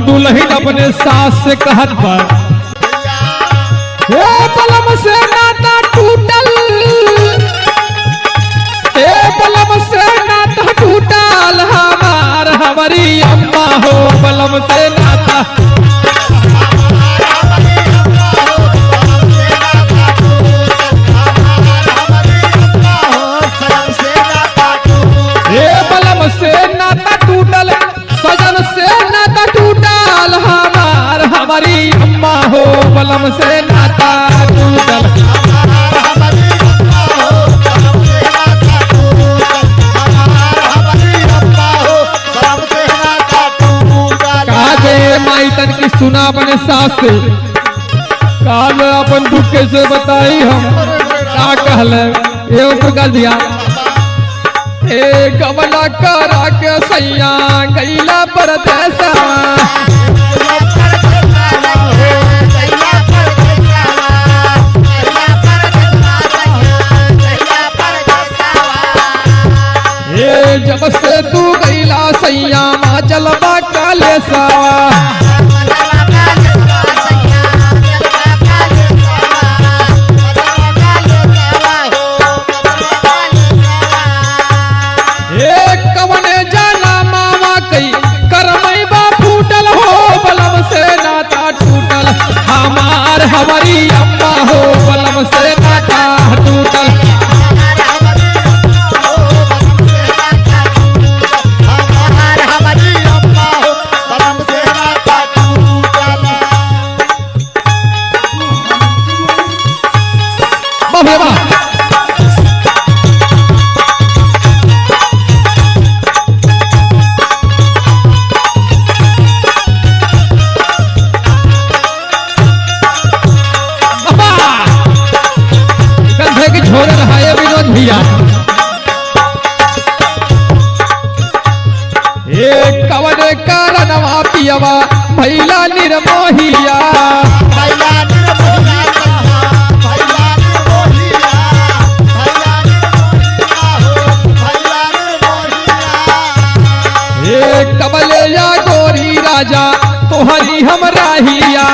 दुल्हन अपने सास से कहत बा हे बलम से नाता टूटल, हे बलम से नाता टूटल हमारी अम्मा हो बलम से नाता। हे बलम से नाता टूटल, सजन से नाता टूटल हमारी अम्मा हो बलम से नाता टूटल। माई तन की सुना अपने सास से काल अपन दुख कैसे बताई हम क्या कहल एवं प्रकार दिया ए गमला करा के सैया गैला परदेसा जब से तू गैला सैया माँ चलबा काले सावा कवने जाना मामा कई करमई बा फूटल हो बलम से नाता टूटल हमारी अम्मा हो बलम से नाता टूटल। कवने कारणवा पियवा भैला निर्मोहिया कबले या गोरी राजा तोहरी हमरा हिया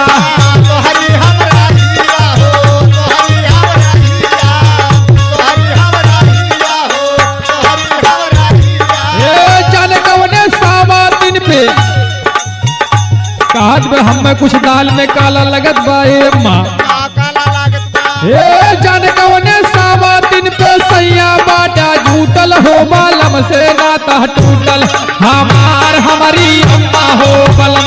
काज में हम कुछ दाल में काला लगत बा माँ हे जाने कवने सावा दिन पे सैया बाटा झूठल हो बलम से नाता टूटल हमारी अम्मा हो बलम